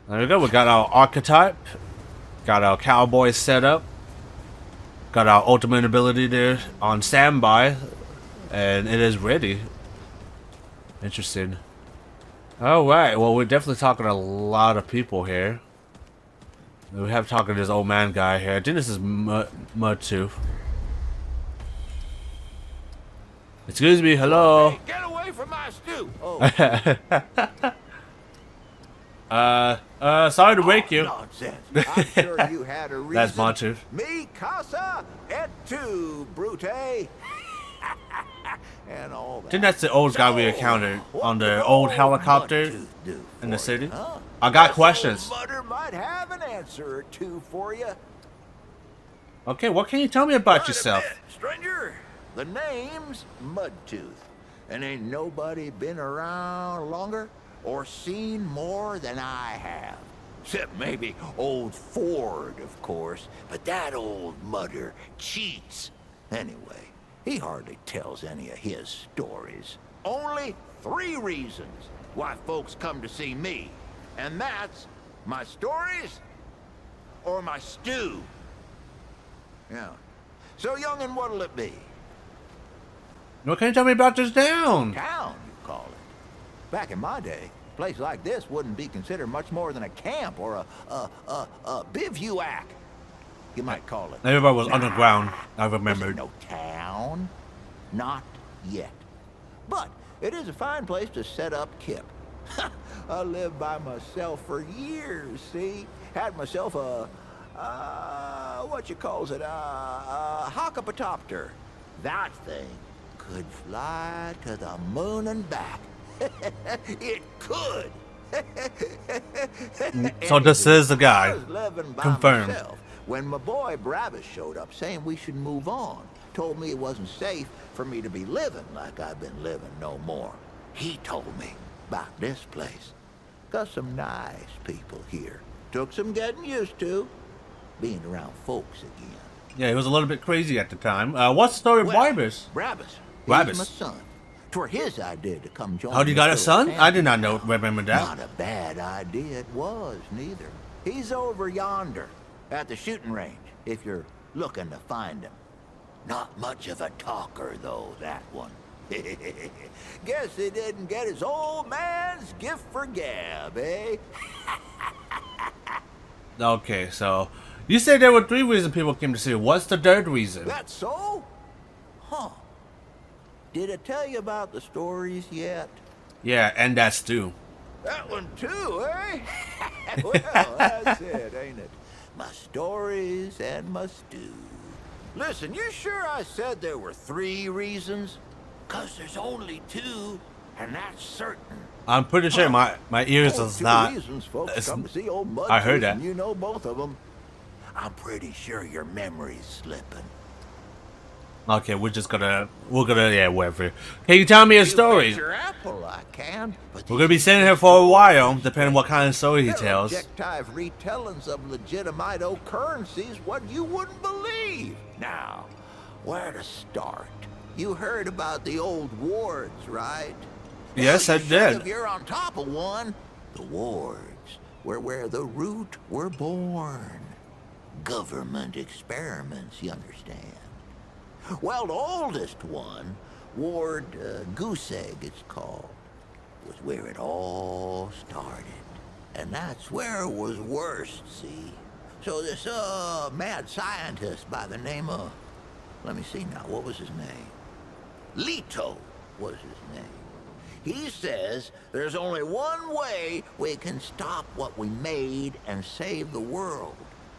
There we go. We got our archetype. Got our cowboy set up. Got our ultimate ability there on standby. And it is ready. Interesting. Alright, well, we're definitely talking to a lot of people here. We have talking to this old man guy here. I think this is Mudtooth. Excuse me, hello. Hey, get away from my stew! Sorry to wake you. Nonsense. I'm sure you had a reason. That's Mudtooth. Me casa et tu, brute. And all that. I think that's the old guy we encountered on the old helicopter in the city. I got questions. Mudder might have an answer or two for you. Okay, what can you tell me about Wait yourself? a minute, stranger. The name's Mudtooth, and ain't nobody been around longer or seen more than I have. Except maybe old Ford, of course, but that old mudder cheats. Anyway, he hardly tells any of his stories. Only 3 reasons why folks come to see me, and that's my stories or my stew. Yeah. So, young'un, what'll it be? What can you tell me about this town? Town, you call it. Back in my day, a place like this wouldn't be considered much more than a camp or a bivouac, you might call it. Everybody was underground, I remembered. No town. Not yet. But it is a fine place to set up kip. I lived by myself for years, see? Had myself a what you calls it, a hockapatopter. That thing could fly to the moon and back. It could. So this is the guy. I was living by Confirmed. myself when my boy Bravis showed up saying we should move on. Told me it wasn't safe for me to be living like I've been living no more. He told me about this place. Got some nice people here. Took some getting used to being around folks again. Yeah, he was a little bit crazy at the time. What's the story of Bravis? Bravis. Bravis. He's my son. 'Twere his idea to come join How do you got a this son? little I did not family. remember that. Not a bad idea it was, neither. He's over yonder at the shooting range, if you're looking to find him. Not much of a talker, though, that one. Guess he didn't get his old man's gift for gab, eh? Okay, so you said there were 3 reasons people came to see you. What's the 3rd reason? That so? Huh. Did I tell you about the stories yet? Yeah, and that's too. That one too, eh? Well, that's it, ain't it? My stories and my stew. Listen, you sure I said there were 3 reasons? 'Cause there's only 2, and that's certain. I'm pretty sure my ears Only is 2 not. reasons folks it's- come to see old Mudtooth, I heard that. and you know both of them. I'm pretty sure your memory's slipping. Okay, we're gonna yeah, whatever. Can you tell me a story? You bet your apple I can, but We're gonna be sitting here for a while, depending on what kind of story he they're tells. objective retellings of legitimate occurrences what you wouldn't believe. Now, where to start? You heard about the old wards, right? Yes, Well, I you did. should if you're on top of one. The wards were where the root were born. Government experiments, you understand. Well, the oldest one, Ward Goose Egg it's called, was where it all started. And that's where it was worst, see? So this mad scientist by the name of, let me see now, what was his name? Leto was his name. He says there's only one way we can stop what we made and save the world.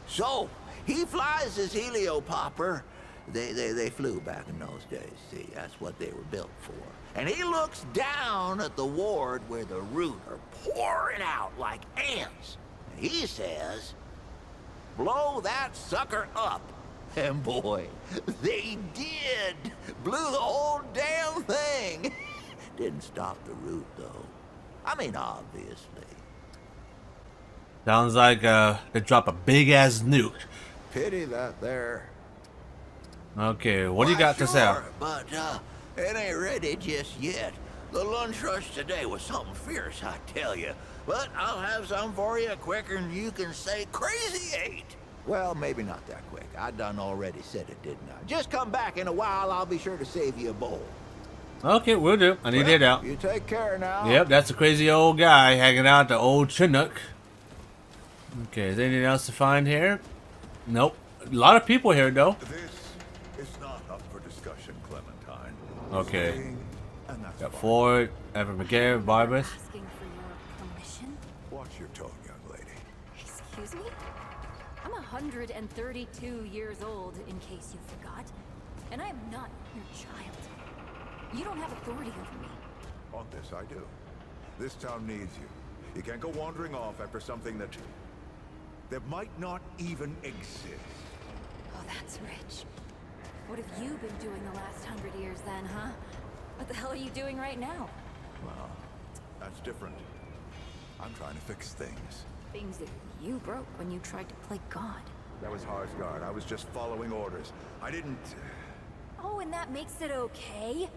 So he flies his heliopopper. They flew back in those days, see, that's what they were built for. And he looks down at the ward where the root are pouring out like ants. And he says, blow that sucker up. And boy, they did. Blew the whole damn thing. Didn't stop the root, though. I mean, obviously. Sounds like they drop a big ass nuke. Pity that there. Okay, what do you Why, got to say? sure, but it ain't ready just yet. The lunch rush today was something fierce, I tell you. But I'll have some for you quicker than you can say crazy eight. Well, maybe not that quick. I done already said it, didn't I? Just come back in a while. I'll be sure to save you a bowl. Okay, we'll do. I need to head out. You take care now. Yep, that's a crazy old guy hanging out at the old Chinook. Okay, is there anything else to find here? Nope. A lot of people here, though. This is not up for discussion, Clementine. Okay. Staying, and that's Got fine. Ford, Evan McGarrett, Barbas. Asking for your permission? Watch your tone, young lady. Excuse me? I'm 132 years old, in case you forgot. And I am not your child. You don't have authority over me. On this, I do. This town needs you. You can't go wandering off after something that might not even exist. Oh, that's rich. What have you been doing the last 100 years then, huh? What the hell are you doing right now? Well, that's different. I'm trying to fix things. Things that you broke when you tried to play God. That was Harsgard. I was just following orders. I didn't... Oh, and that makes it okay?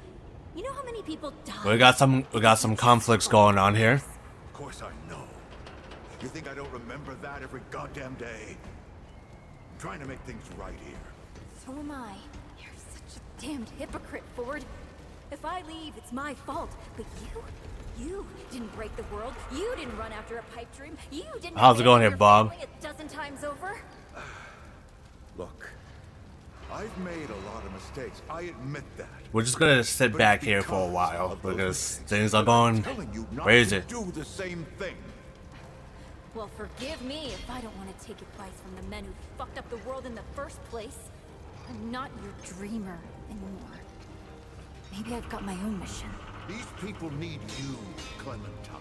You know how many people died? We got some conflicts going on here. Of course I know. You think I don't remember that every goddamn day? I'm trying to make things right here. So am I. You're such a damned hypocrite, Ford. If I leave, it's my fault. But you didn't break the world. You didn't run after a pipe dream. You didn't. How's it going here, abandon your Bob? family a dozen times over. Look, I've made a lot of mistakes. I admit that. We're just gonna sit But back it's here for a because while of those because mistakes things are that I'm going telling you not crazy. to do the same thing. Well, forgive me if I don't want to take advice from the men who fucked up the world in the first place. I'm not your dreamer anymore. Maybe I've got my own mission. These people need you, Clementine.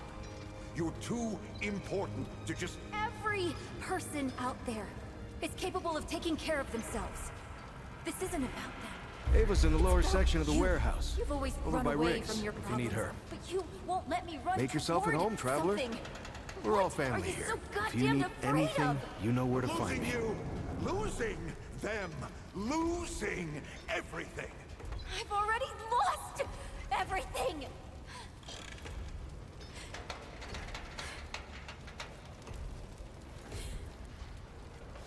You're too important to just... Every person out there is capable of taking care of themselves. This isn't about them. Ava's in the lower It's about section of the you. warehouse. You've always Over run by away Riggs, from your if you problems, need her. but you won't let me run Make yourself at toward home, traveler. something. We're all What family are you here. so If you goddamn need afraid anything, of? you know where to find Losing me. you, losing them, losing everything. I've already lost everything.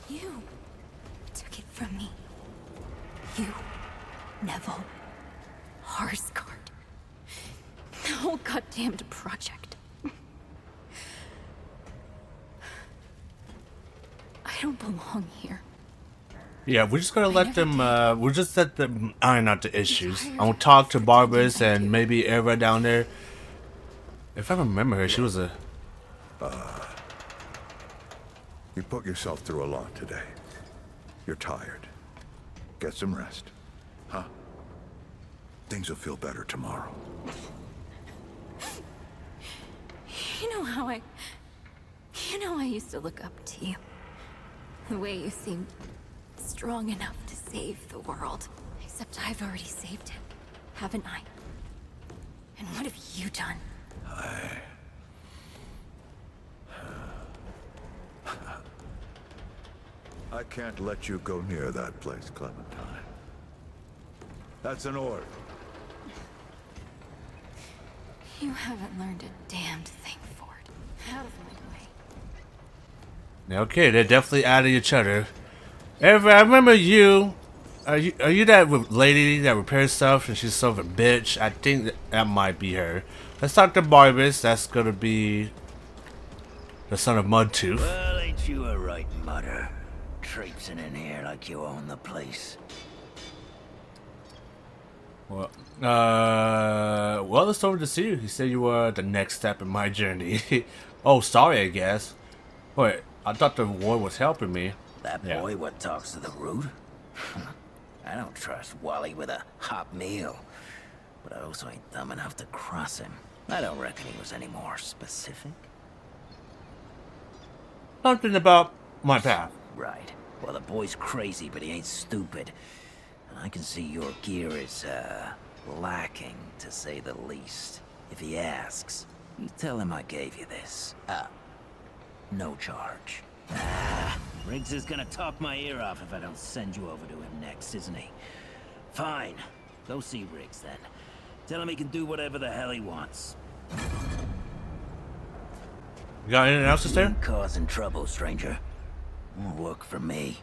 You took it from me. You, Neville, Harsgard, the whole goddamned project. I don't belong here. Yeah, we're just gonna let them. We'll just let them iron out the issues. I'll talk to Barbas and maybe Eva down there. If I remember her, she was a. You put yourself through a lot today. You're tired. Get some rest. Huh? Things will feel better tomorrow. You know how I used to look up to you. The way you seemed strong enough to save the world. Except I've already saved it, haven't I? And what have you done? I can't let you go near that place, Clementine. That's an order. You haven't learned a damned thing, Ford. Out of my way. Okay, they're definitely out of each other. Eva, I remember you. Are you that lady that repairs stuff and she's sort of a bitch? I think that might be her. Let's talk to Barbas. That's gonna be the son of Mudtooth. Well, ain't you a right mutter? Traipsing in here like you own the place. Well, it's over to see you. He said you were the next step in my journey. Oh, sorry, I guess. Wait, I thought the war was helping me. That Yeah. boy what talks to the root? I don't trust Wally with a hot meal. But I also ain't dumb enough to cross him. I don't reckon he was any more specific. Something about my path. Right. Well, the boy's crazy, but he ain't stupid. And I can see your gear is, lacking, to say the least. If he asks, you tell him I gave you this. No charge. Riggs is gonna talk my ear off if I don't send you over to him next, isn't he? Fine. Go see Riggs, then. Tell him he can do whatever the hell he wants. You got anything else to You say? ain't causing trouble, stranger. Won't work for me.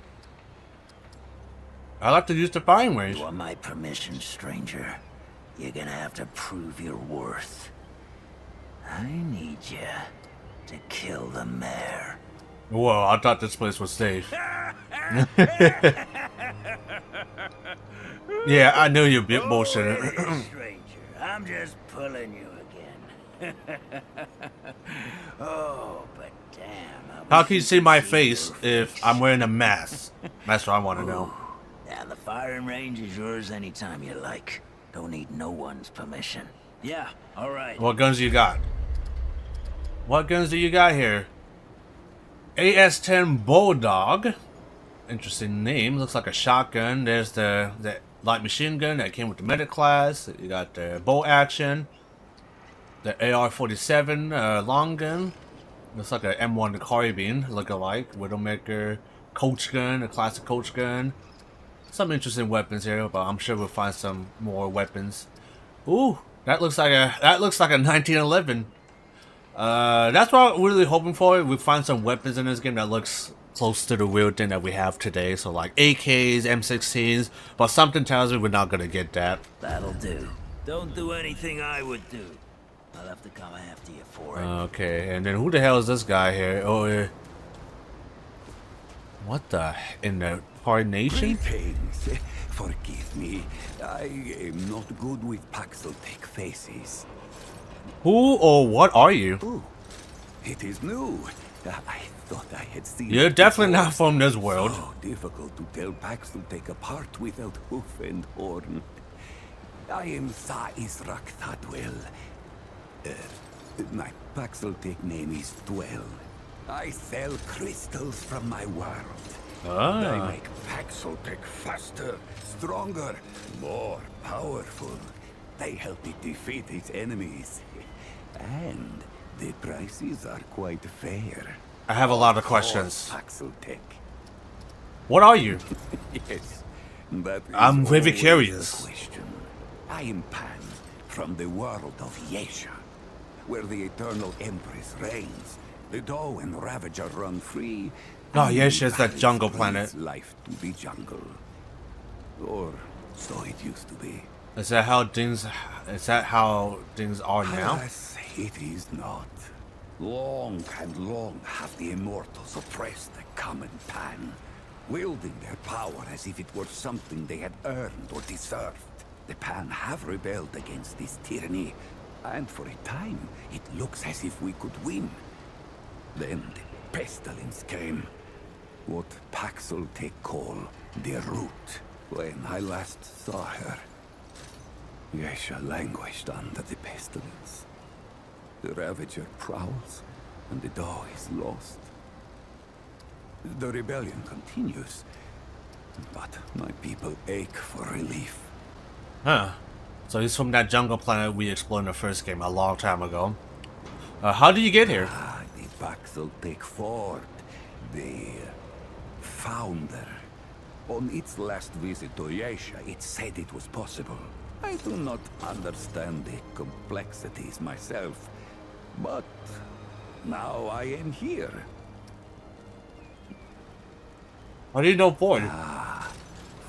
I like to use the firing range. You want my permission, stranger? You're gonna have to prove your worth. I need you to kill the mayor. Whoa, I thought this place was safe. Yeah, I knew you'd be bullshitting. Hey, stranger, I'm just pulling you again. Oh, but damn. How can you see my face if I'm wearing a mask? That's what I want to know. Now, the firing range is yours anytime you like. Don't need no one's permission. Yeah, alright. What guns you got? What guns do you got here? AS-10 Bulldog. Interesting name. Looks like a shotgun. There's the light machine gun that came with the medic class. You got the bolt action. The AR-47 long gun. Looks like a M1 carbine look-alike. Widowmaker coach gun, a classic coach gun. Some interesting weapons here, but I'm sure we'll find some more weapons. Ooh, that looks like a 1911. That's what I'm really hoping for. We find some weapons in this game that looks close to the real thing that we have today. So like AKs, M16s, but something tells me we're not gonna get that. That'll do. Don't do anything I would do. I'll have to come after you for it. Okay, and then who the hell is this guy here? Oh, what the in the Nation? Greetings. Forgive me. I am not good with Paxel-Tech faces. Who or what are you? Oh, it is new. I thought I had seen You're it definitely before. not from this world. So difficult to tell Paxel-Tech apart without hoof and horn. I am Sa Israk Thadwell. My Paxel-Tech name is Dwell. I sell crystals from my world. I make Paxel-Tech faster, stronger, more powerful. They help it defeat its enemies. And the prices are quite fair. I have a lot of questions. Paxel-Tech. What are you? Yes, that is I'm very always curious. the question. I am Pan, from the world of Yesha, where the Eternal Empress reigns. The Doe and Ravager run free. Oh, and Yesha is that Paris jungle brings planet. Life to the jungle. Or so it used to be. Is that how things are now? Alas, it is not. Long and long have the immortals oppressed the common Pan, wielding their power as if it were something they had earned or deserved. The Pan have rebelled against this tyranny, and for a time, it looks as if we could win. Then the pestilence came. What Paxel-Tech call the Root. When I last saw her, Yesha languished under the pestilence. The Ravager prowls, and the Doe is lost. The rebellion continues, but my people ache for relief. Huh. So he's from that jungle planet we explored in the first game a long time ago. How did you get here? Ah, the Paxel-Tech Ford, the founder. On its last visit to Yesha, it said it was possible. I do not understand the complexities myself, but now I am here. How do you know Ford?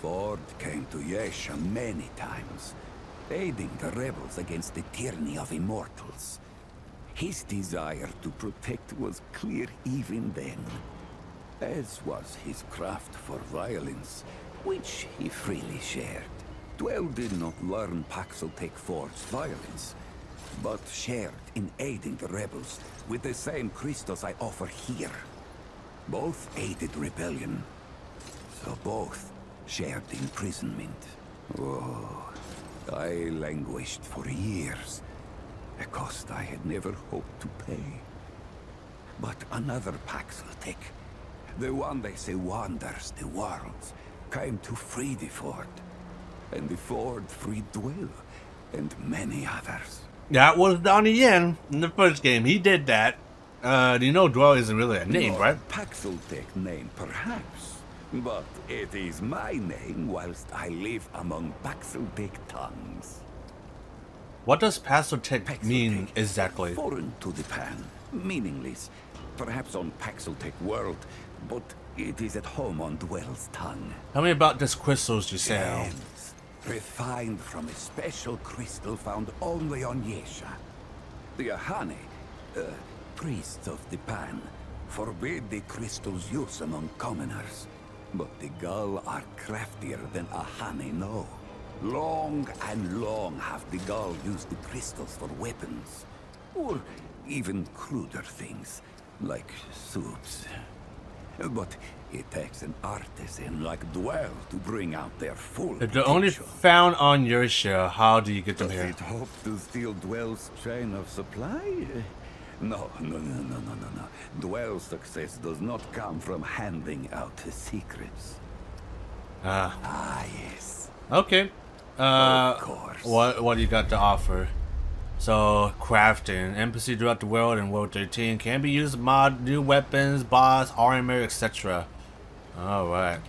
Ford came to Yesha many times, aiding the rebels against the tyranny of immortals. His desire to protect was clear even then, as was his craft for violence, which he freely shared. Dwell did not learn Paxel-Tech Ford's violence, but shared in aiding the rebels with the same crystals I offer here. Both aided rebellion, so both shared imprisonment. Oh, I languished for years, a cost I had never hoped to pay. But another Paxel-Tech, the one they say wanders the worlds, came to free the Ford. And the Ford freed Dwell, and many others. That was Donnie Yen in the first game. He did that. You know Dwell isn't really a name, Your right? Paxel-Tech name, perhaps. But it is my name whilst I live among Paxel-Tech tongues. What does Paxel-Tech mean Paxel-Tech, exactly? Foreign to the Pan. Meaningless. Perhaps on Paxeltech world, but it is at home on Dwell's tongue. Tell me about this crystals you sell. Gems, refined from a special crystal found only on Yesha. The Ahane, priests of the Pan, forbid the crystal's use among commoners. But the Gull are craftier than Ahane know. Long and long have the Gull used the crystals for weapons. Or even cruder things, like soups. But it takes an artisan like Dwell to bring out their full If they're only potential. found on your share, how do you get them Does here? it hope to steal Dwell's chain of supply? No. Dwell's success does not come from handing out his secrets. Ah, yes. Okay. Of course. What do you got to offer? So, crafting. NPC throughout the world in World 13 can be used to mod new weapons, boss, armor, etc. Alright.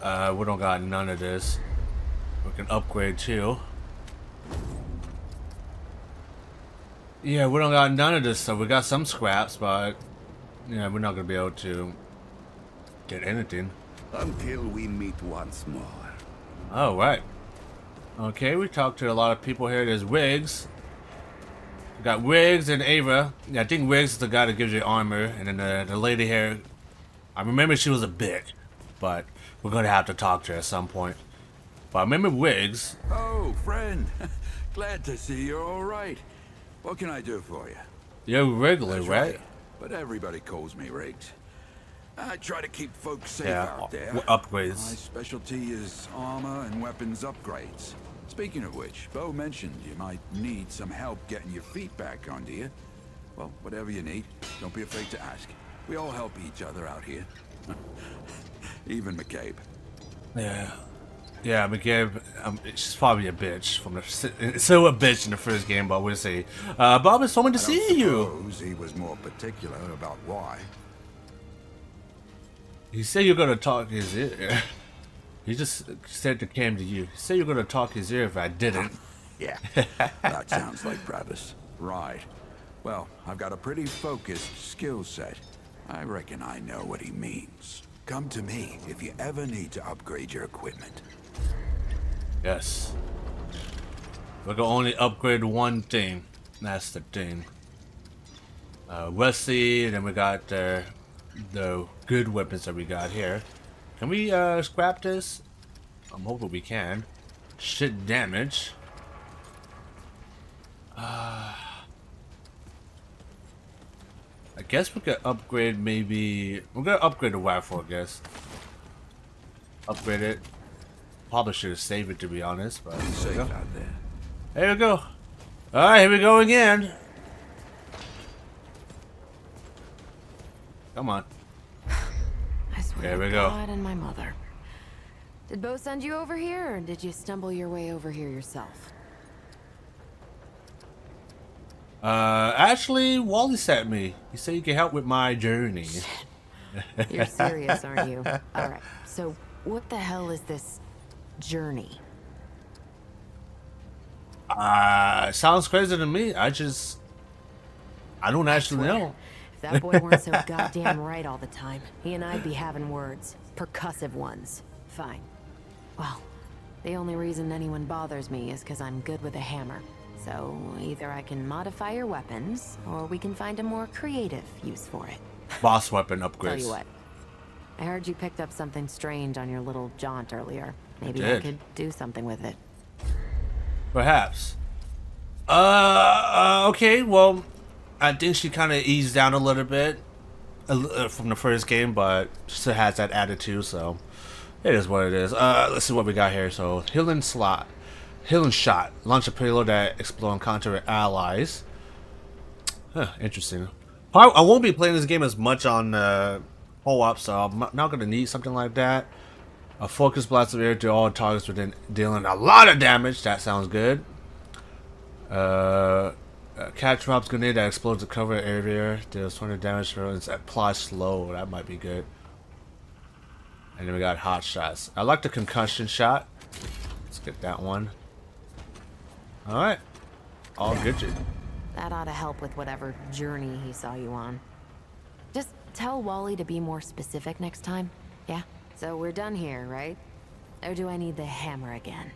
We don't got none of this. We can upgrade too. Yeah, we don't got none of this stuff. We got some scraps, but yeah, we're not gonna be able to get anything. Until we meet once more. Oh, right. Okay, we talked to a lot of people here. There's Riggs. We got Riggs and Ava. Yeah, I think Riggs is the guy that gives you armor. And then the lady here, I remember she was a bitch, but we're going to have to talk to her at some point. But I remember Riggs. Oh, friend. Glad to see you're all right. What can I do for you? You're Wrigley, That's right? But everybody calls me Riggs. I try to keep folks safe Yeah, out there. upgrades. My specialty is armor and weapons upgrades. Speaking of which, Bo mentioned you might need some help getting your feet back under you. Well, whatever you need, don't be afraid to ask. We all help each other out here. Even McCabe. Yeah. Yeah, McGibb, she's probably a bitch from the still a bitch in the first game, but we'll see. Bob, it's so good to see you. Suppose he was more particular about why. He said you're gonna talk his ear. He just said it came to you. He said you're gonna talk his ear if I didn't. Yeah, that sounds like Travis. Right. Well, I've got a pretty focused skill set. I reckon I know what he means. Come to me if you ever need to upgrade your equipment. Yes. We're gonna only upgrade one thing. That's the thing. Wesley, and then we got the good weapons that we got here. Can we scrap this? I'm hoping we can. Shit damage. I guess we could upgrade maybe. We're gonna upgrade the rifle, I guess. Upgrade it. Probably should have saved it to be honest, but Safe out there. there we go. Alright, here we go again. Come on. I swear There we to go. God and my mother. Did Bo send you over here, or did you stumble your way over here yourself? Actually, Wally sent me. He said you can help with my journey. You're serious, aren't you? Alright, so what the hell is this journey? Sounds crazy to me. I don't actually know. If that boy weren't so goddamn right all the time, he and I'd be having words. Percussive ones. Fine. Well, the only reason anyone bothers me is because I'm good with a hammer. So either I can modify your weapons, or we can find a more creative use for it. Boss weapon Tell upgrades. you what. I heard you picked up something strange on your little jaunt earlier. Maybe I did. could do something with it. Perhaps. Okay, well, I think she kind of eased down a little bit from the first game, but still has that attitude, so it is what it is. Let's see what we got here. So, healing shot. Launch a payload that explode and counter allies. Huh, interesting. I won't be playing this game as much on co-op, so I'm not going to need something like that. A focus blast of air to all targets within dealing a lot of damage. That sounds good. A catch drops grenade that explodes the cover area. Deals 20 damage for it's applied slow. That might be good. And then we got hot shots. I like the concussion shot. Let's get that one. Alright. All good. That ought to help with whatever journey he saw you on. Just tell Wally to be more specific next time, yeah? So we're done here, right? Or do I need the hammer again?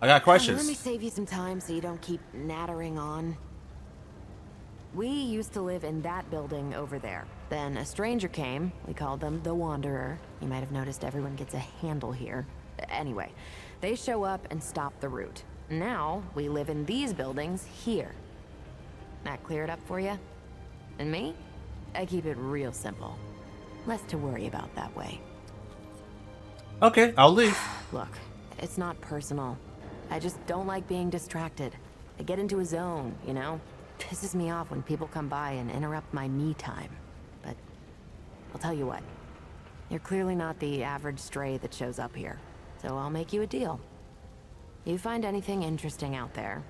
I got questions. Let me save you some time so you don't keep nattering on. We used to live in that building over there. Then a stranger came. We called them the Wanderer. You might have noticed everyone gets a handle here. Anyway, they show up and stop the route. Now, we live in these buildings here. That clear it up for you? And me? I keep it real simple. Less to worry about that way. Okay, I'll leave. Look, it's not personal. I just don't like being distracted. I get into a zone, you know? Pisses me off when people come by and interrupt my me time. But I'll tell you what. You're clearly not the average stray that shows up here. So I'll make you a deal. You find anything interesting out there,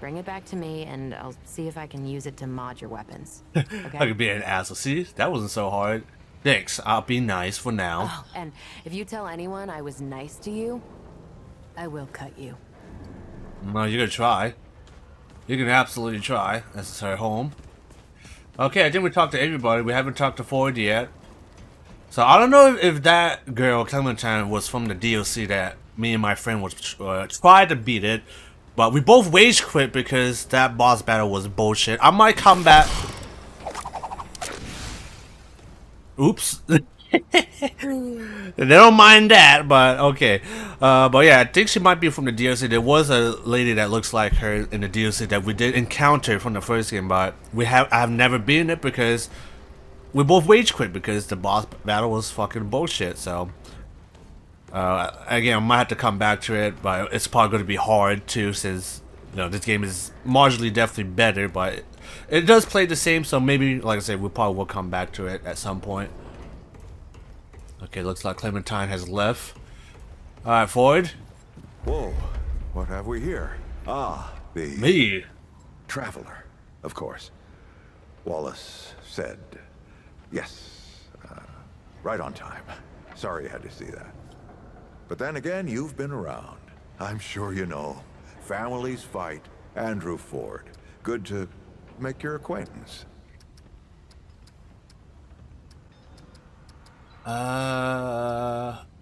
bring it back to me and I'll see if I can use it to mod your weapons. Okay? I could be an asshole. See, that wasn't so hard. Thanks, I'll be nice for now. Oh, and if you tell anyone I was nice to you, I will cut you. Well, you can try. You can absolutely try. This is her home. Okay, I think we talked to everybody. We haven't talked to Ford yet. So I don't know if that girl, Clementine, was from the DLC that me and my friend was tried to beat it. But we both rage quit because that boss battle was bullshit. I might come back. Oops. They don't mind that, but okay. But yeah, I think she might be from the DLC. There was a lady that looks like her in the DLC that we did encounter from the first game, but I've never been it because we both rage quit because the boss battle was fucking bullshit. So again, I might have to come back to it, but it's probably going to be hard too, since you know this game is marginally definitely better, but it does play the same. So maybe, like I said, we probably will come back to it at some point. Okay, looks like Clementine has left. Alright, Ford. Whoa, what have we here? Ah, the Me. traveler, of course. Wallace said yes. Right on time. Sorry you had to see that. But then again, you've been around. I'm sure you know. Families fight. Andrew Ford. Good to make your acquaintance.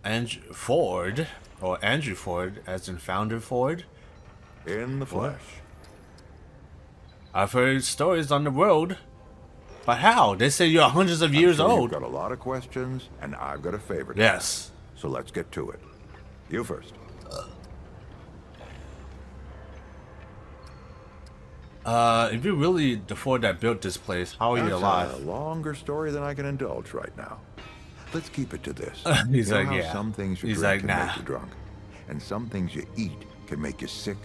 Andrew Ford, or Andrew Ford, as in Founder Ford. In the flesh. I've heard stories on the road, but how? They say you're hundreds of years I'm sure old. You've got a lot of questions, and I've got a favor. Yes. So let's get to it. You first. If you really the Ford that built this place, how are you That's alive? a longer story than I can indulge right now. Let's keep it to this. He's you know like, how yeah. some things you He's drink like, can nah. make you drunk, and some things you eat can make you sick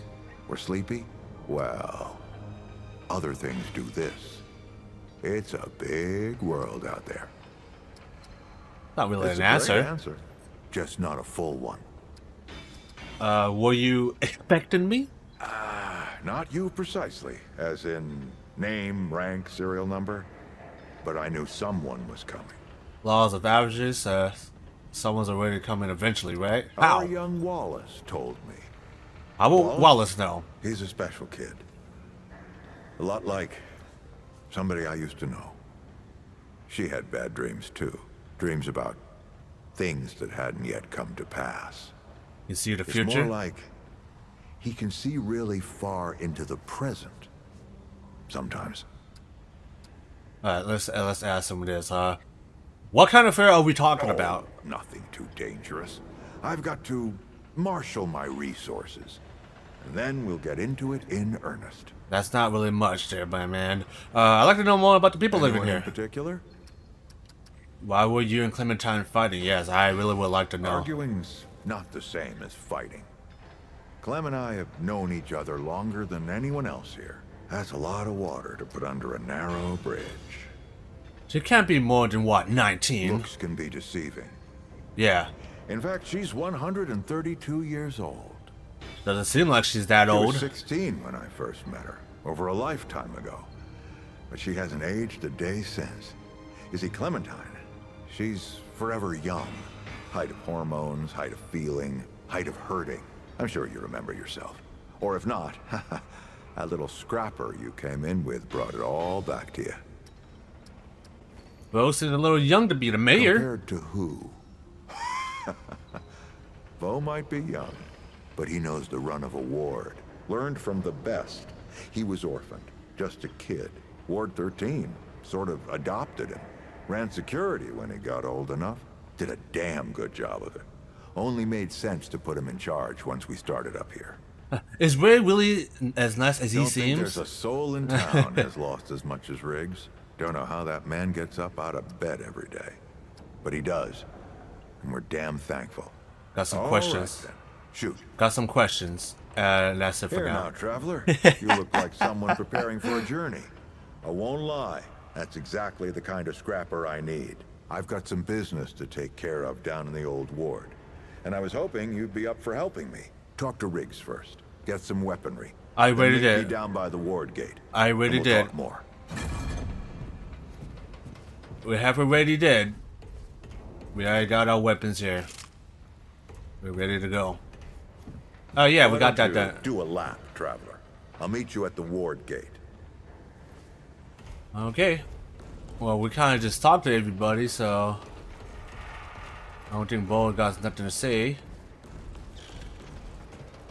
or sleepy? Well, other things do this. It's a big world out there. Not really It's an a great answer. answer, just not a full one. Were you expecting me? Not you precisely, as in name, rank, serial number, but I knew someone was coming. Laws of averages, someone's already coming eventually, right? Our How? young Wallace told me. How will Wallace know? He's a special kid. A lot like somebody I used to know. She had bad dreams too. Dreams about things that hadn't yet come to pass. You see the It's future? more like he can see really far into the present. Sometimes. Alright, let's ask him this. What kind of affair are we talking about? Nothing too dangerous. I've got to marshal my resources. And then we'll get into it in earnest. That's not really much there, my man. I'd like to know more about the people living Anyone here. in particular? Why were you and Clementine fighting? Yes, I really would like to know. Arguing's not the same as fighting. Clem and I have known each other longer than anyone else here. That's a lot of water to put under a narrow bridge. She can't be more than, what, 19? Looks can be deceiving. Yeah. In fact, she's 132 years old. Doesn't seem like she's that She was old. 16 when I first met her, over a lifetime ago. But she hasn't aged a day since. You see, Clementine, she's forever young. Height of hormones, height of feeling, height of hurting. I'm sure you remember yourself. Or if not, That little scrapper you came in with brought it all back to you. Bo seems a little young to be the mayor. Compared to who? Bo might be young, but he knows the run of a ward. Learned from the best. He was orphaned, just a kid. Ward 13 sort of adopted him. Ran security when he got old enough. Did a damn good job of it. Only made sense to put him in charge once we started up here. Is Ray really as nice as he Don't think seems? there's a soul in town has lost as much as Riggs. Don't know how that man gets up out of bed every day. But he does. And we're damn thankful. Got some All questions. right, then. Shoot. Got some questions. That's it for Here now. now, traveler. You look like someone preparing for a journey. I won't lie. That's exactly the kind of scrapper I need. I've got some business to take care of down in the old ward. And I was hoping you'd be up for helping me. Talk to Riggs first. Get some weaponry. I Then already meet did. me down by the ward gate. I already And we'll did. talk more. We have already did. We already got our weapons here. We're ready to go. Oh yeah, we Why got don't that you done. do a lap, traveler. I'll meet you at the ward gate. Okay. Well, we kind of just talked to everybody, so I don't think Bo got nothing to say.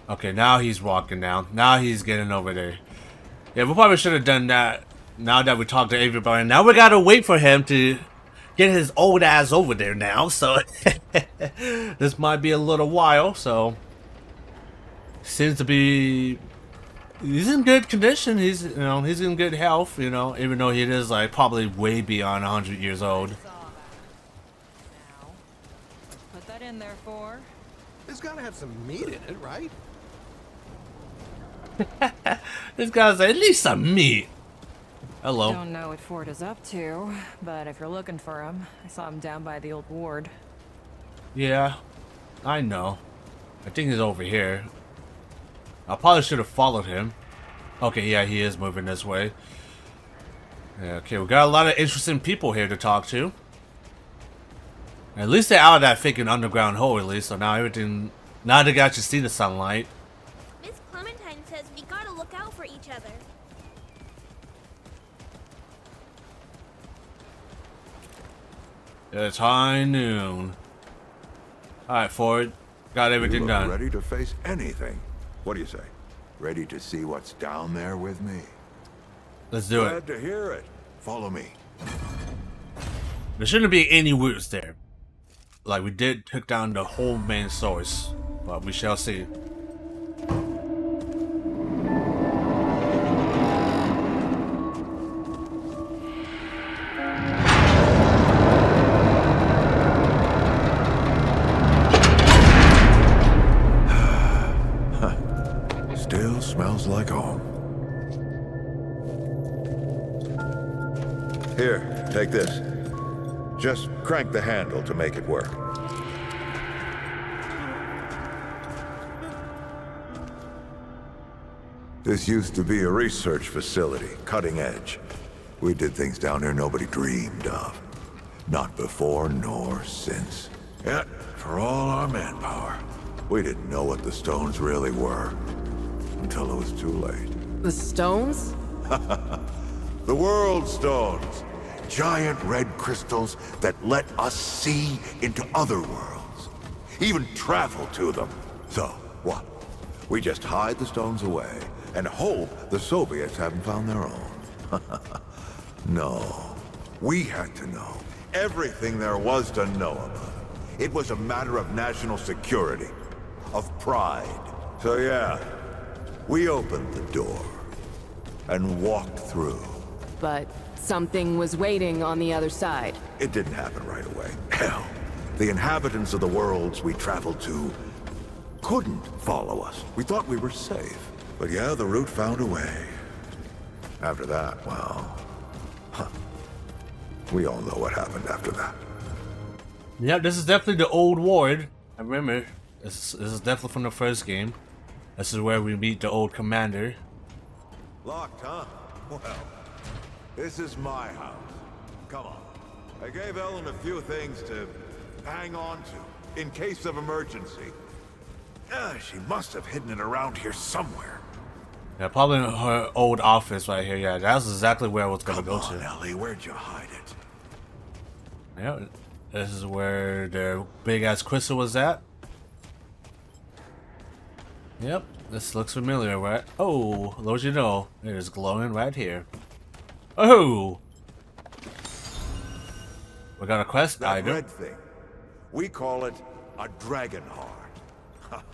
Okay, now he's walking down. Now he's getting over there. Yeah, we probably should have done that. Now that we talked to everybody, now we gotta wait for him to get his old ass over there now. So this might be a little while. So seems to be. He's in good condition. He's he's in good health. Even though he is like probably way beyond 100 years old. Now, put that in there for. It's gotta have some meat in it, right? This guy's at least some meat. Hello. Don't know what Ford is up to, but if you're looking for him, I saw him down by the old ward. Yeah, I know. I think he's over here. I probably should have followed him. Okay, yeah, he is moving this way. Yeah, okay, we got a lot of interesting people here to talk to. At least they're out of that freaking underground hole, at least. So now everything. Now they got to see the sunlight. Miss Clementine says we gotta look out for each other. It's high noon. Alright, Ford. Got everything You look done. ready to face anything. What do you say? Ready to see what's down there with me? Let's do it. Glad to hear it. Follow me. There shouldn't be any roots there. Like, we did took down the whole main source. But we shall see. Still smells like home. Here, take this. Just crank the handle to make it work. This used to be a research facility, cutting edge. We did things down here nobody dreamed of. Not before nor since. Yet, for all our manpower, we didn't know what the stones really were. Until it was too late. The stones? The world stones. Giant red crystals that let us see into other worlds. Even travel to them. So, what? We just hide the stones away and hope the Soviets haven't found their own. No. We had to know everything there was to know about it. It was a matter of national security. Of pride. So yeah, we opened the door and walked through. But something was waiting on the other side. It didn't happen right away. Hell, the inhabitants of the worlds we traveled to couldn't follow us. We thought we were safe. But yeah, the route found a way. After that, well, we all know what happened after that. Yep, this is definitely the old ward. I remember. This is definitely from the first game. This is where we meet the old commander. Locked, huh? Well, this is my house. Come on. I gave Ellen a few things to hang on to, in case of emergency. She must have hidden it around here somewhere. Yeah, probably her old office right here. Yeah, that's exactly where I was gonna go Come on, to. Ellie, where'd you hide it? Yeah, this is where the big ass crystal was at. Yep, this looks familiar, right? Oh, Lord, you know, it is glowing right here. Oh, we got a quest That item. red thing. We call it a dragon heart.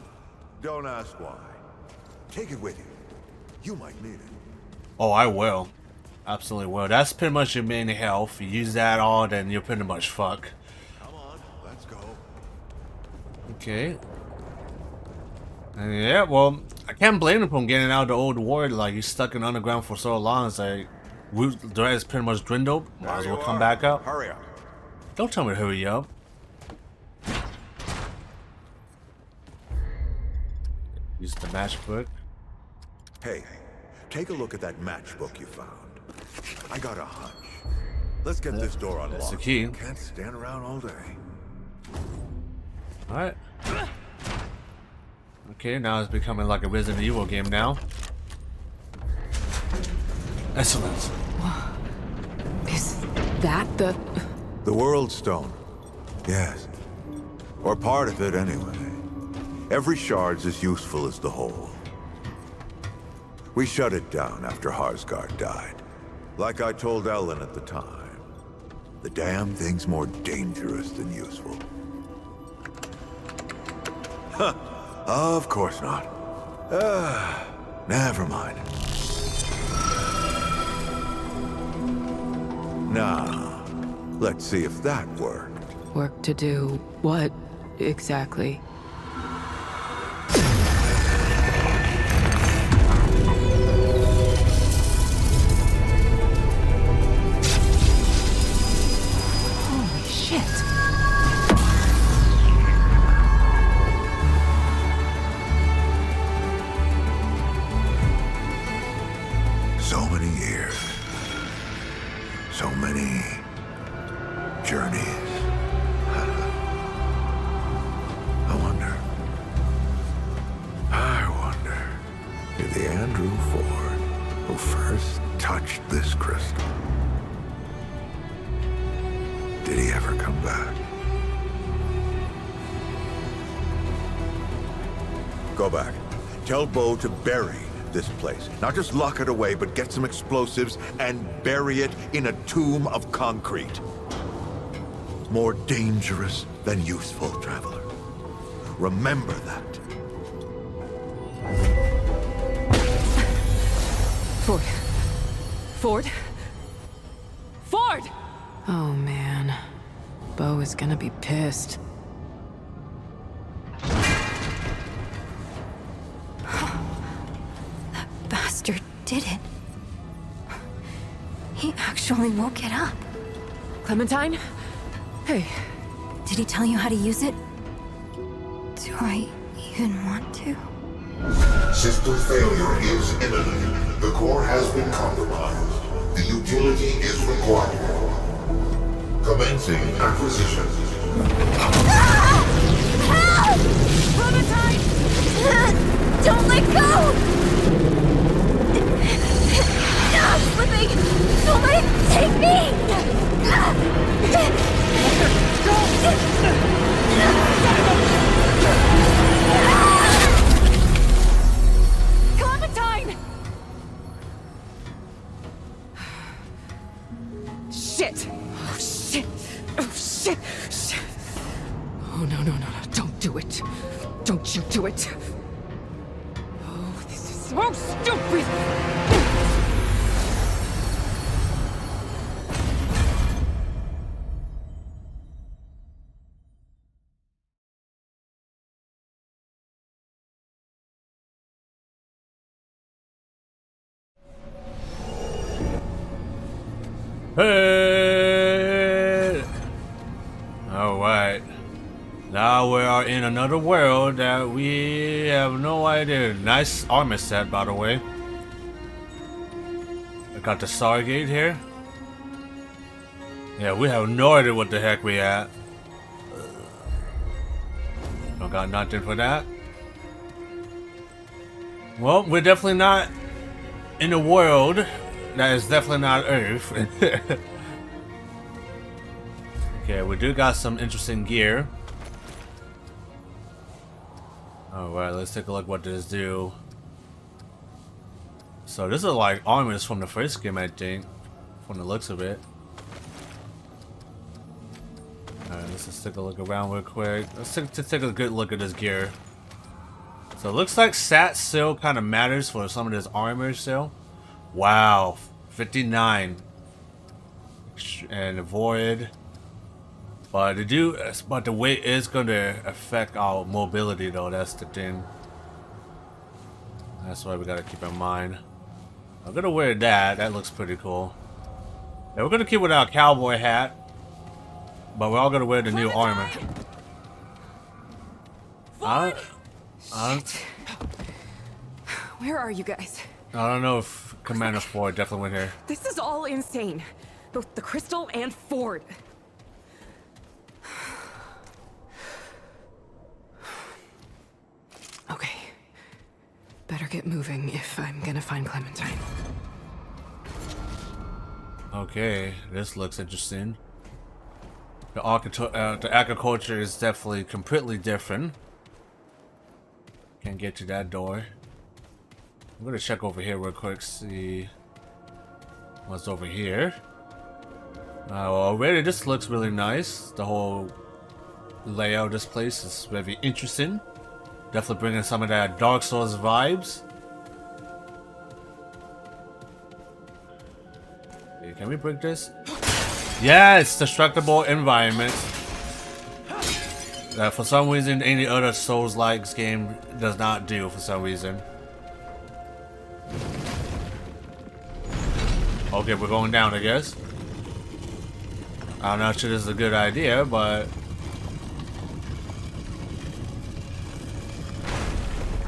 Don't ask why. Take it with you. You might need it. Oh, I will. Absolutely will. That's pretty much your main health. You use that all, then you're pretty much fucked. Come on, let's go. Okay. And yeah, well, I can't blame him for getting out of the old ward. Like, he's stuck in underground for so long. It's like, the red is pretty much dwindled. Might as well come back up. Hurry up. Don't tell me to hurry up. Use the matchbook. Hey, take a look at that matchbook you found. I got a hunch. Let's get this door unlocked. That's the key. Can't stand around all day. Alright. Okay, now it's becoming like a Resident Evil game now. Excellent. Is that the... The World Stone. Yes. Or part of it, anyway. Every shard's as useful as the whole. We shut it down after Harsgard died. Like I told Ellen at the time. The damn thing's more dangerous than useful. Huh. Of course not. Never mind. Now, let's see if that worked. Work to do what exactly? Holy shit. So many years. So many journeys. I wonder if the Andrew Ford who first touched this crystal, did he ever come back? Go back. Tell Bo to bury this place. Not just lock it away, but get some explosives and bury it in a tomb of concrete. More dangerous than useful, traveler. Remember that. Ford. Ford? Ford! Oh, man. Bo is gonna be pissed. That bastard did it. He actually woke it up. Clementine? Hey. Did he tell you how to use it? Do I even want to? System failure is imminent. The core has been compromised. The utility is required. Commencing acquisition. Ah! Help! Clementine! Don't let go! I'm slipping! Don't let it take me! Clementine! Shit! Oh, shit! Oh, shit! Shit! Oh, no, no, no, no. Don't do it. Don't you do it. Oh, this is so stupid! Hey! Alright. Now we are in another world that we have no idea. Nice armor set, by the way. I got the Stargate here. Yeah, we have no idea what the heck we at. Don't got nothing for that. Well, we're definitely not in a world that is definitely not Earth. Okay, we do got some interesting gear. Alright, let's take a look what this do. So this is like armors from the first game, I think, from the looks of it. Alright, let's just take a look around real quick. Let's take a good look at this gear. So it looks like stat still kind of matters for some of this armor still. Wow, 59. And avoid. But the weight is going to affect our mobility though, that's the thing. That's why we gotta keep in mind. I'm gonna wear that, that looks pretty cool. Yeah, we're gonna keep with our cowboy hat. But we're all gonna wear the new armor. Where are you guys? I don't know if Commander Ford definitely went here. This is all insane. Both the Crystal and Ford. Okay. Better get moving if I'm gonna find Clementine. Okay, this looks interesting. The agriculture is definitely completely different. Can't get to that door. I'm gonna check over here real quick, see what's over here. Well, already this looks really nice. The whole layout of this place is very interesting. Definitely bringing some of that Dark Souls vibes. Okay, can we break this? Yes, destructible environment. That for some reason any other Souls-like game does not do for some reason. Okay, we're going down, I guess. I'm not sure this is a good idea, but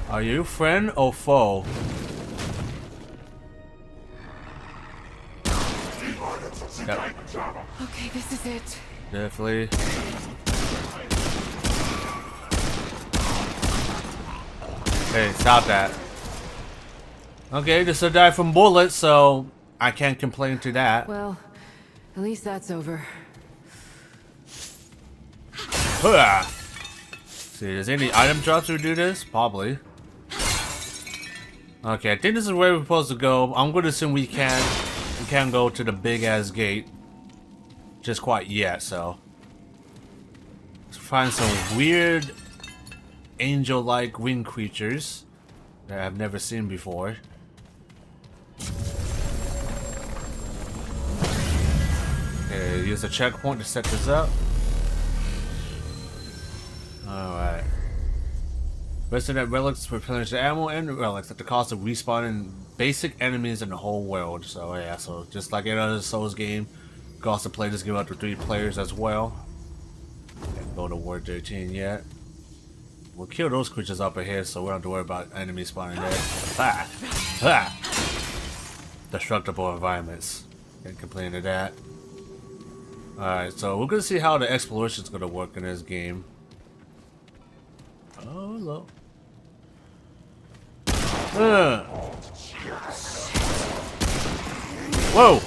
are you friend or foe? Yep. Okay, this is it. Definitely. Hey, stop that. Okay, just die from bullets, so I can't complain to that. Well, at least that's over. See, is there any item drops to do this? Probably. Okay, I think this is where we're supposed to go. I'm going to assume we can't go to the big ass gate just quite yet, so let's find some weird angel-like winged creatures that I've never seen before. Okay, use a checkpoint to set this up. Alright. Resident relics replenish the ammo and relics at the cost of respawning basic enemies in the whole world. So yeah, so just like any other Souls game, you can also play this game up to 3 players as well. Can't go to Ward 13 yet. We'll kill those creatures up ahead, so we don't have to worry about enemies spawning there. Ah! Ah! Destructible environments. Can't complain to that. Alright, so we're gonna see how the exploration is gonna work in this game. Oh, hello. Whoa!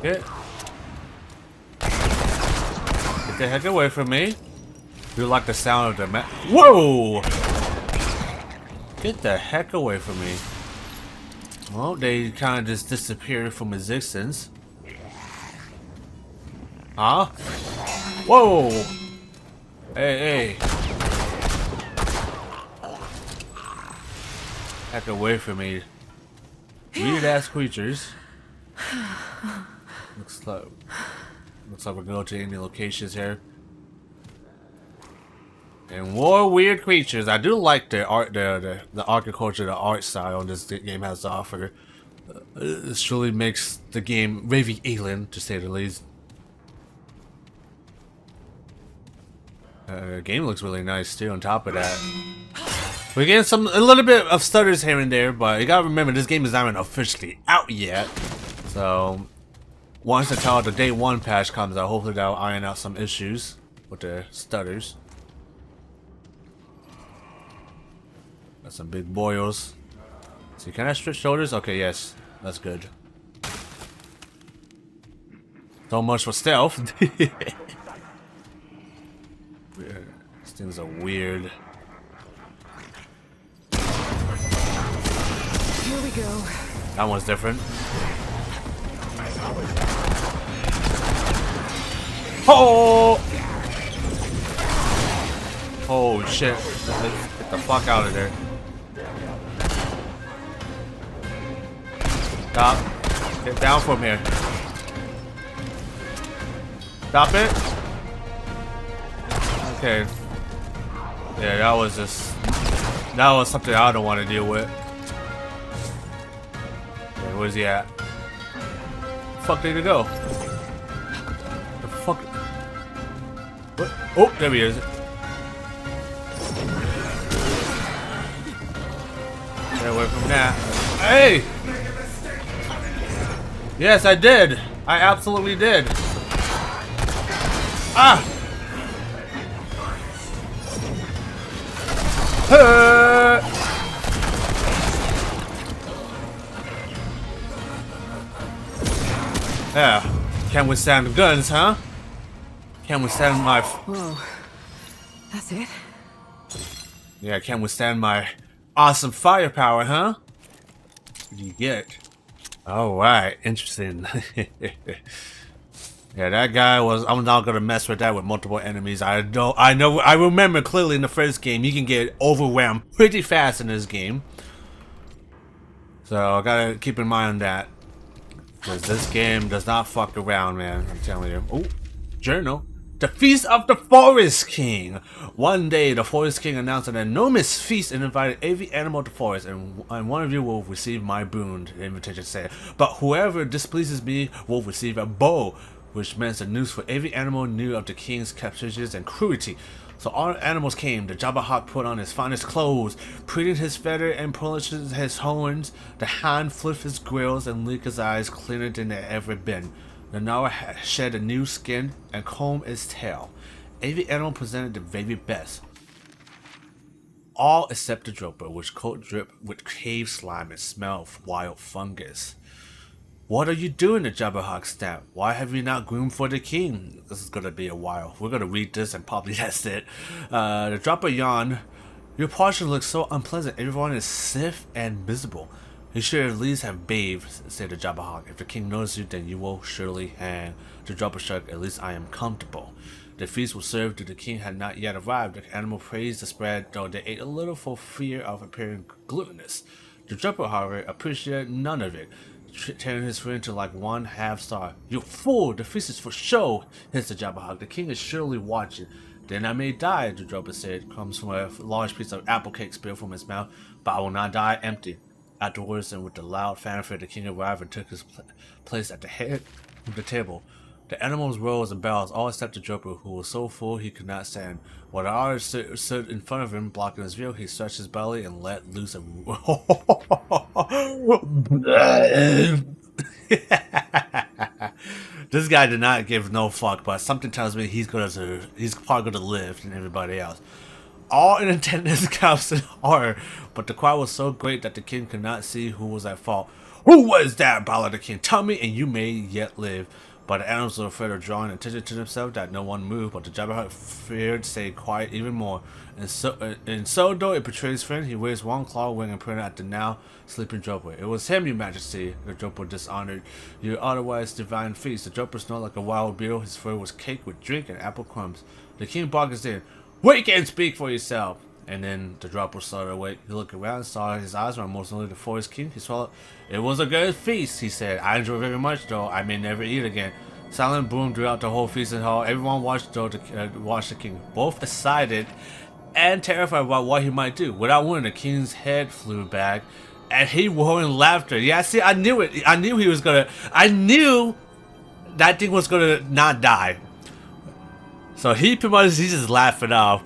Get the heck away from me. You like the sound of the map. Whoa! Get the heck away from me. Well, they kind of just disappeared from existence. Huh? Whoa! Hey, hey. Heck away from me. Weird ass creatures. Looks like we're going to any locations here. And more weird creatures. I do like the art, the agriculture, the art style this game has to offer. This truly makes the game very alien, to say the least. The game looks really nice too. On top of that, we're getting a little bit of stutters here and there, but you gotta remember this game is not even officially out yet. So once the day 1 patch comes out, hopefully that'll iron out some issues with the stutters. Got some big boils. See, can I stretch shoulders? Okay, yes. That's good. So much for stealth. These things are weird. Here we go. That one's different. Oh! Oh shit. Get the fuck out of there. Stop. Get down from here. Stop it. Okay. Yeah, that was something I don't want to deal with. Okay, where's he at? Where the fuck did he go? The fuck? What? Oh, there he is. Get away from that. Hey! Yes, I did. I absolutely did. Ah! Yeah, can't withstand the guns, huh? Can't withstand my. Whoa, that's it. Yeah, can't withstand my awesome firepower, huh? What do you get? All right, interesting. Yeah, that guy was. I'm not gonna mess with that with multiple enemies. I remember clearly in the first game, you can get overwhelmed pretty fast in this game. So I gotta keep in mind that, because this game does not fuck around, man. I'm telling you. Oh, journal. The Feast of the Forest King. One day, the Forest King announced an enormous feast and invited every animal of the forest, and one of you will receive my boon, the invitation said. But whoever displeases me will receive a bow, which meant the news for every animal knew of the king's capricious and cruelty. So all animals came. The Jabberhawk put on his finest clothes, preened his feather and polished his horns. The hound flipped his grills and licked his eyes cleaner than they ever been. The Nara shed a new skin and combed its tail. Every animal presented the very best. All except the Droper, which coat dripped with cave slime and smelled of wild fungus. What are you doing? The Jabberhawk snapped. Why have you not groomed for the king? This is gonna be a while. We're gonna read this and probably that's it. The Dropper yawned. Your portion looks so unpleasant. Everyone is stiff and miserable. You should at least have bathed, said the Jabberhawk. If the king notices you, then you will surely hang. The Dropper shrugged. At least I am comfortable. The feast was served to the king had not yet arrived. The animal praised the spread, though they ate a little for fear of appearing gluttonous. The Dropper, however, appreciated none of it, tearing his friend to like one half-star. You fool! The feast is for show, hissed the Jabberhawk. The king is surely watching. Then I may die, the Dropper said. Comes from a large piece of apple cake spilled from his mouth, but I will not die empty. Afterwards, and with a loud fanfare, the king arrived and took his place at the head of the table. The animals rose and bowed, all except the Dropper, who was so full he could not stand. While the others stood in front of him, blocking his view, he stretched his belly and let loose a... This guy did not give no fuck, but something tells me he's probably gonna live than everybody else. All in attendance gasped in horror, but the crowd was so great that the king could not see who was at fault. Who was that? Bellowed the king. Tell me, and you may yet live. But the animals were afraid of drawing attention to themselves that no one moved, but the Jabberhawk feared to stay quiet even more. And so though it betrayed his friend, he raised one claw wing and pointed at the now sleeping Dropper. It was him, your majesty, the Dropper dishonored your otherwise divine feast. The Dropper snored like a wild beetle. His fur was caked with drink and apple crumbs. The king barked his in. Wake and speak for yourself. And then the Dropper started awake. He looked around and saw his eyes were mostly the forest king. He swallowed. It was a good feast, he said. I enjoyed very much, though. I may never eat again. Silent boomed throughout the whole feasting hall. Everyone watched the king, both excited and terrified about what he might do. Without warning, the king's head flew back, and he roared in laughter. Yeah, see, I knew it. I knew he was gonna. I knew that thing was gonna not die. So he just laughed it off.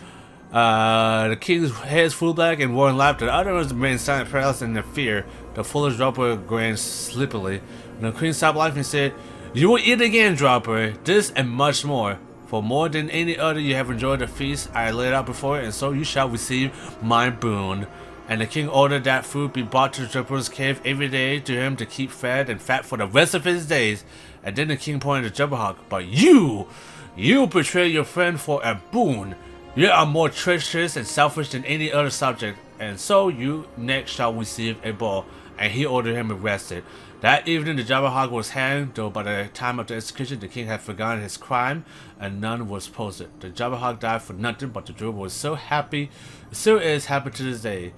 The king's head flew back and roared in laughter. The others remained silent, paralyzed in their fear. The foolish Dropper grinned sleepily. And the queen stopped laughing and said, "You will eat again, Dropper, this and much more. For more than any other you have enjoyed the feast I laid out before, and so you shall receive my boon." and the king ordered that food be brought to the Jabberhawk's cave every day to him to keep fed and fat for the rest of his days. And then the king pointed to Jabberhawk, but you betray your friend for a boon. You are more treacherous and selfish than any other subject, and so you next shall receive a ball. And he ordered him arrested. That evening the Jabberhawk was hanged, though by the time of the execution the king had forgotten his crime and none was posted. The Jabberhawk died for nothing, but the Druid was so happy, still is happy to this day.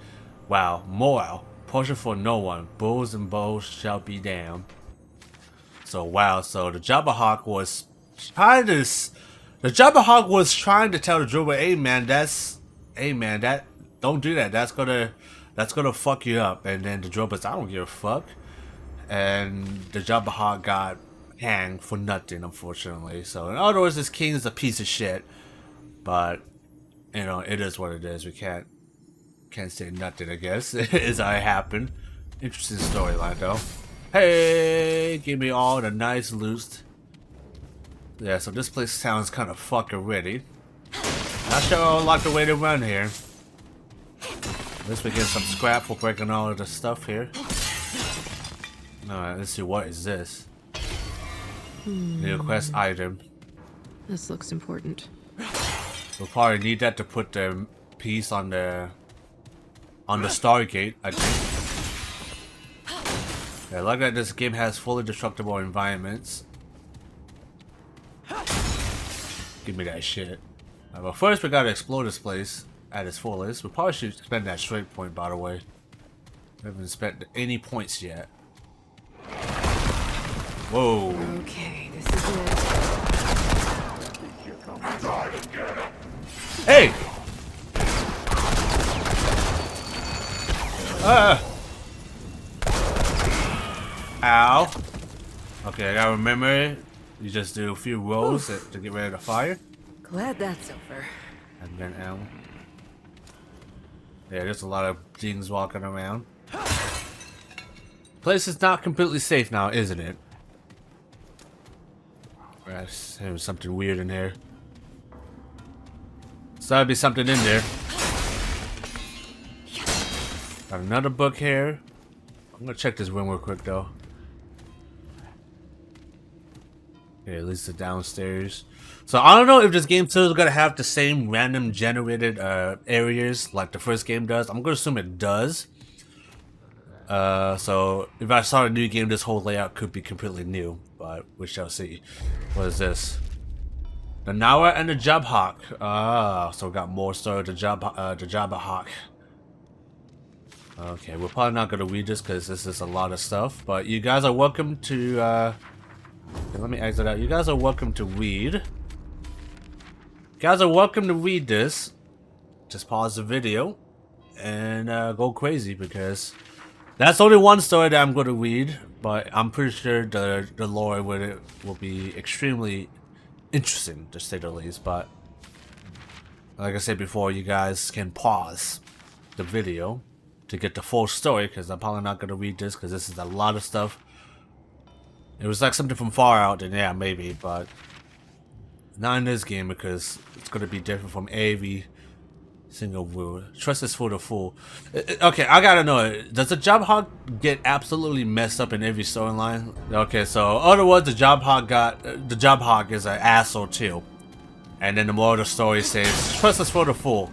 Wow, moral, portion for no one, bulls and bows shall be damned. So wow, so the Jabberhawk was trying to tell the Druid, hey man, don't do that. That's gonna fuck you up. And then the Druid was, I don't give a fuck. And the Jabberhawk got hanged for nothing, unfortunately. So in other words, this king is a piece of shit. But you know, it is what it is. We can't say nothing, I guess. It's how it happened. Interesting storyline though. Hey, give me all the nice loot. Yeah, so this place sounds kind of fucking ready. Not sure I'll like the way to run here. At least we get some scrap for breaking all of the stuff here. Alright, let's see, what is this? New quest item. This looks important. We'll probably need that to put the piece on the Stargate, I think. Yeah, like that this game has fully destructible environments. Give me that shit. But first we gotta explore this place at its fullest. We probably should spend that straight point, by the way. We haven't spent any points yet. Whoa. Okay, this is it. Hey! Ow. Okay, I gotta remember, you just do a few rolls to get rid of the fire. Glad that's over. And then L. Yeah, there's a lot of things walking around. Place is not completely safe now, isn't it? There's something weird in here. So there'll be something in there. Got another book here. I'm gonna check this room real quick though. Okay, at least the downstairs. So I don't know if this game still is gonna have the same random generated areas like the first game does. I'm gonna assume it does. So if I start a new game, this whole layout could be completely new, but we shall see. What is this? The Nawa and the Jabberhawk. Ah, so we got more story of the Jabberhawk. Okay, we're probably not gonna read this because this is a lot of stuff, but you guys are welcome to okay, let me exit out. You guys are welcome to read. You guys are welcome to read this. Just pause the video and go crazy because that's only one story that I'm going to read, but I'm pretty sure the lore with it will be extremely interesting, to say the least. But like I said before, you guys can pause the video to get the full story, because I'm probably not going to read this because this is a lot of stuff. It was like something from Fallout, then yeah, maybe, but not in this game because it's going to be different from every single rule. Trust is for the fool. Okay, I gotta know, does the Jabberhawk get absolutely messed up in every storyline? Okay, so other words, the Jabberhawk is an asshole too. And then the moral of the story says, trust is for the fool.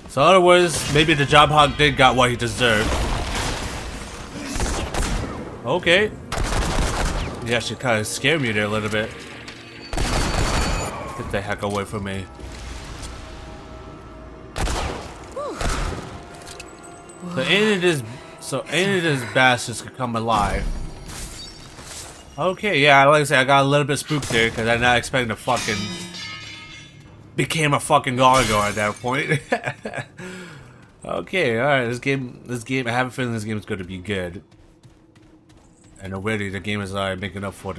So in other words, maybe the Jabberhawk did got what he deserved. Okay. You actually kind of scared me there a little bit. Get the heck away from me. So any of this bastards could come alive. Okay, yeah, like I said, I got a little bit spooked there because I'm not expecting to fucking became a fucking gargoyle at that point. Okay, alright, this game, I have a feeling this game is going to be good. And already the game is already making up for the